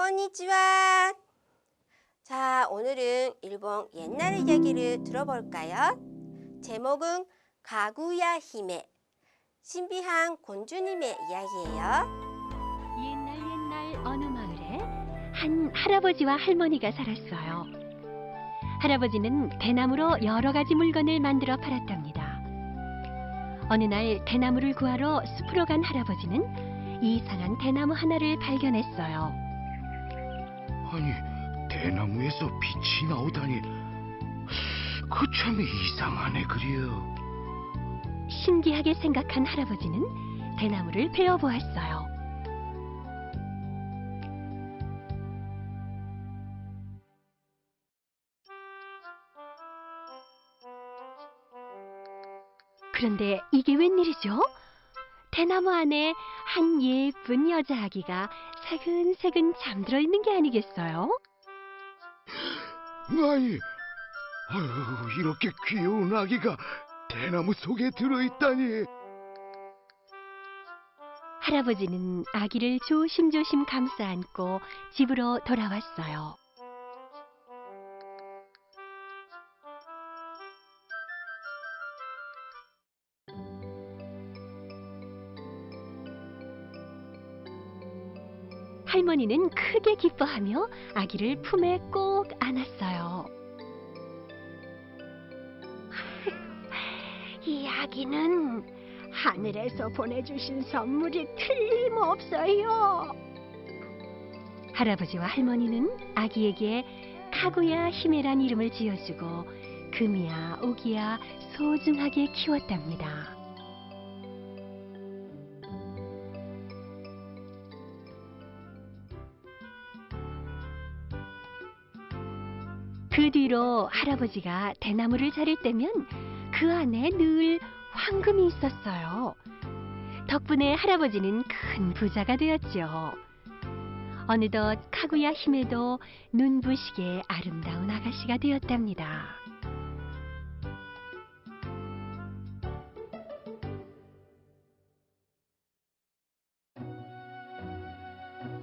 konnichiwa. 자, 오늘은 일본 옛날 이야기를 들어볼까요? 제목은 가구야 히메, 신비한 곤주님의 이야기예요. 옛날 어느 마을에 한 할아버지와 할머니가 살았어요. 할아버지는 대나무로 여러 가지 물건을 만들어 팔았답니다. 어느 날 대나무를 구하러 숲으로 간 할아버지는 이상한 대나무 하나를 발견했어요. 아니, 대나무에서 빛이 나오다니, 그 참 이상하네 그려. 신기하게 생각한 할아버지는 대나무를 베어보았어요. 그런데 이게 웬일이죠? 대나무 안에 한 예쁜 여자 아기가 새근새근 잠들어 있는 게 아니겠어요? 아이, 아유, 이렇게 귀여운 아기가 대나무 속에 들어있다니. 할아버지는 아기를 조심조심 감싸 안고 집으로 돌아왔어요. 할머니는 크게 기뻐하며 아기를 품에 꼭 안았어요. 이 아기는 하늘에서 보내주신 선물이 틀림없어요. 할아버지와 할머니는 아기에게 카구야 히메란 이름을 지어주고 금이야 오기야 소중하게 키웠답니다. 그 뒤로 할아버지가 대나무를 자를 때면 그 안에 늘 황금이 있었어요. 덕분에 할아버지는 큰 부자가 되었죠. 어느덧 카구야 히메도 눈부시게 아름다운 아가씨가 되었답니다.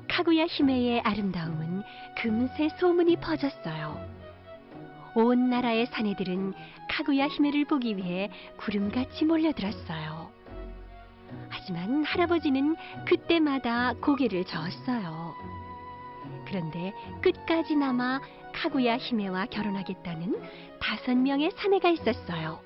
카구야 히메의 아름다움은 금세 소문이 퍼졌어요. 온 나라의 사내들은 카구야 히메를 보기 위해 구름같이 몰려들었어요. 하지만 할아버지는 그때마다 고개를 저었어요. 그런데 끝까지나마 카구야 히메와 결혼하겠다는 5명의 사내가 있었어요.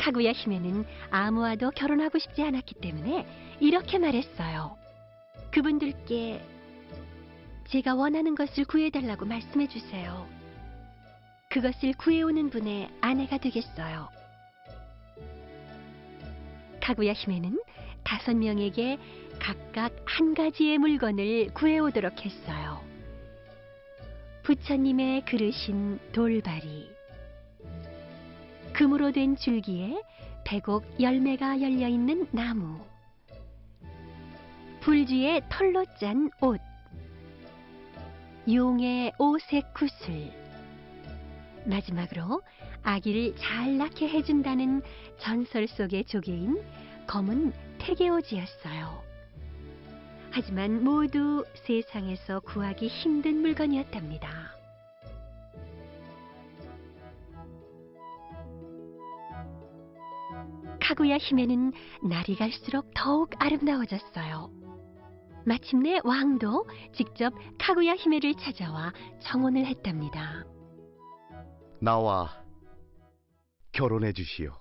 카구야 히메는 아무와도 결혼하고 싶지 않았기 때문에 이렇게 말했어요. 그분들께 제가 원하는 것을 구해달라고 말씀해 주세요. 그것을 구해오는 분의 아내가 되겠어요. 카구야 히메는 5명에게 각각 한 가지의 물건을 구해오도록 했어요. 부처님의 그릇인 돌바리, 금으로 된 줄기에 백옥 열매가 열려있는 나무, 불쥐의 털로 짠 옷, 용의 오색 구슬, 마지막으로 아기를 잘 낳게 해준다는 전설 속의 조개인 검은 태계오지였어요. 하지만 모두 세상에서 구하기 힘든 물건이었답니다. 카구야 히메는 날이 갈수록 더욱 아름다워졌어요. 마침내 왕도 직접 카구야 히메를 찾아와 청혼을 했답니다. 나와 결혼해 주시오.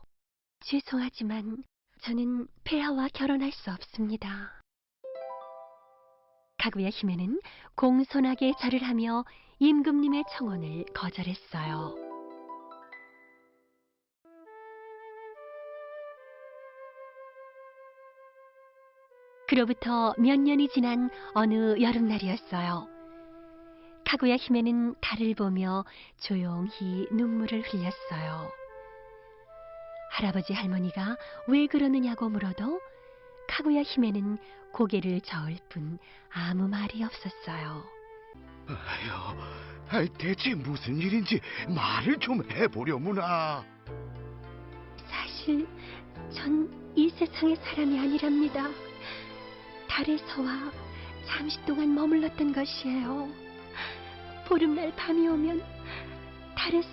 죄송하지만 저는 폐하와 결혼할 수 없습니다. 카구야 히메는 공손하게 절을 하며 임금님의 청혼을 거절했어요. 그로부터 몇 년이 지난 어느 여름날이었어요. 카구야 히메는 달을 보며 조용히 눈물을 흘렸어요. 할아버지 할머니가 왜 그러느냐고 물어도 카구야 히메는 고개를 저을 뿐 아무 말이 없었어요. 아유, 대체 무슨 일인지 말을 좀 해보려무나. 사실 전 이 세상의 사람이 아니랍니다. 달에서와 잠시 동안 머물렀던 것이에요. 보름날 밤이 오면 달에서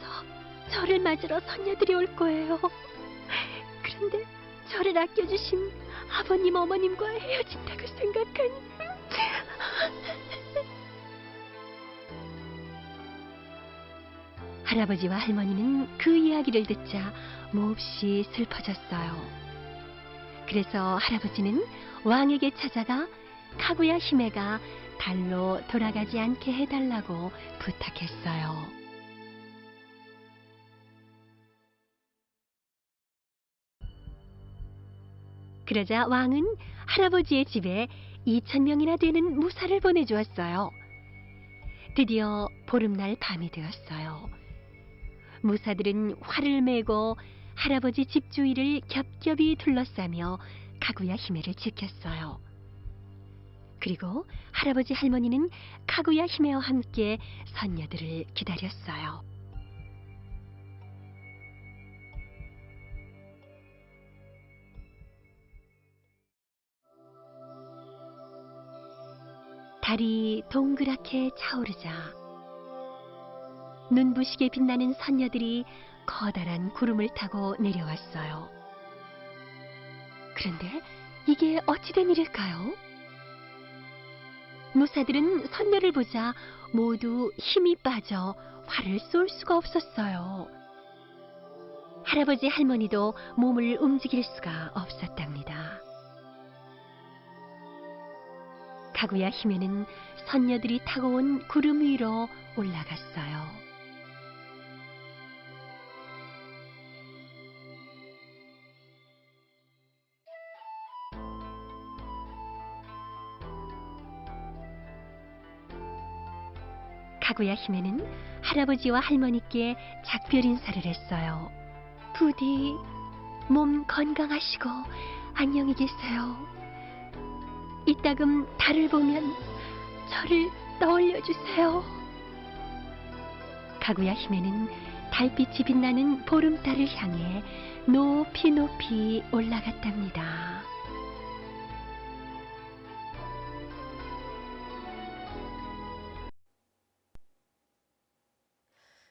저를 맞으러 선녀들이 올 거예요. 그런데 저를 아껴주신 아버님, 어머님과 헤어진다고 생각하니 할아버지와 할머니는 그 이야기를 듣자 몹시 슬퍼졌어요. 그래서 할아버지는 왕에게 찾아가 카구야 히메가 달로 돌아가지 않게 해달라고 부탁했어요. 그러자 왕은 할아버지의 집에 2,000명이나 되는 무사를 보내주었어요. 드디어 보름날 밤이 되었어요. 무사들은 활을 메고 할아버지 집 주위를 겹겹이 둘러싸며 카구야 히메를 지켰어요. 그리고 할아버지 할머니는 카구야 히메와 함께 선녀들을 기다렸어요. 달이 동그랗게 차오르자 눈부시게 빛나는 선녀들이 커다란 구름을 타고 내려왔어요. 그런데 이게 어찌된 일일까요? 무사들은 선녀를 보자 모두 힘이 빠져 활을 쏠 수가 없었어요. 할아버지 할머니도 몸을 움직일 수가 없었답니다. 카구야 히메는 선녀들이 타고 온 구름 위로 올라갔어요. 카구야 히메는 할아버지와 할머니께 작별 인사를 했어요. 부디 몸 건강하시고 안녕히 계세요. 이따금 달을 보면 저를 떠올려 주세요. 카구야 히메는 달빛이 빛나는 보름달을 향해 높이 높이 올라갔답니다.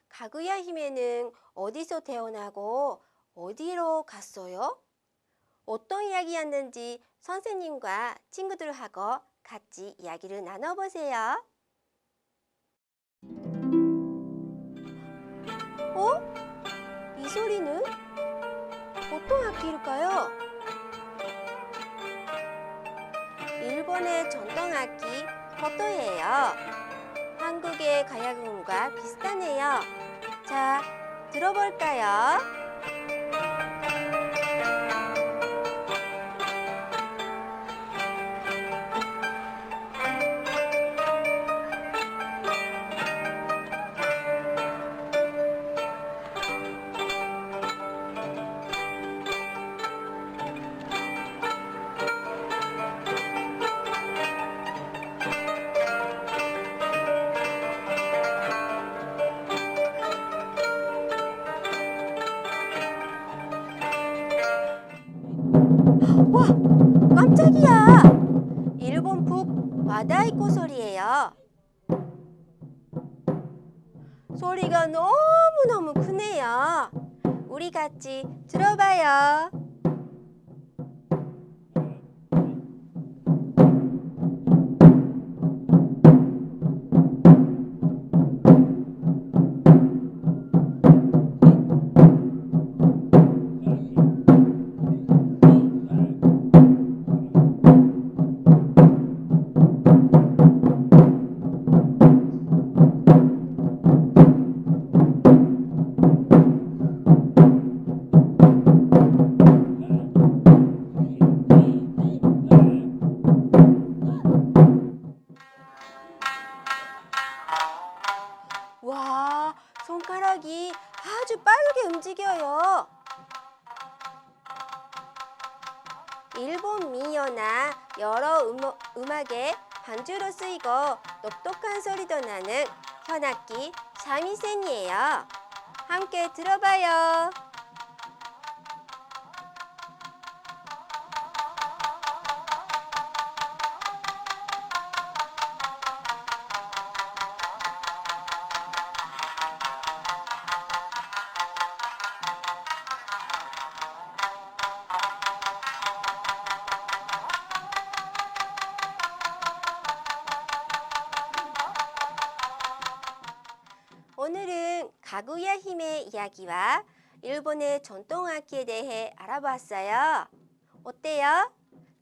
가구야 히메는 어디서 태어나고 어디로 갔어요? 어떤 이야기였는지 선생님과 친구들하고 같이 이야기를 나눠보세요. 이 소리는 어떤 악기일까요? 일본의 전통악기 코토예요. 한국의 가야금과 비슷하네요. 자, 들어볼까요? 와, 깜짝이야! 일본 북 와다이코 소리예요. 소리가 너무너무 크네요. 우리 같이 들어봐요. 일본 민요나 여러 음악의 반주로 쓰이고 똑똑한 소리도 나는 현악기 삼味線이에요. 함께 들어봐요. 오늘은 가구야 힘의 이야기와 일본의 전통악기에 대해 알아보았어요. 어때요?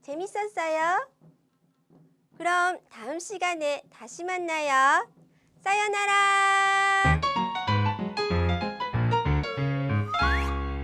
재밌었어요? 그럼 다음 시간에 다시 만나요. 사요나라!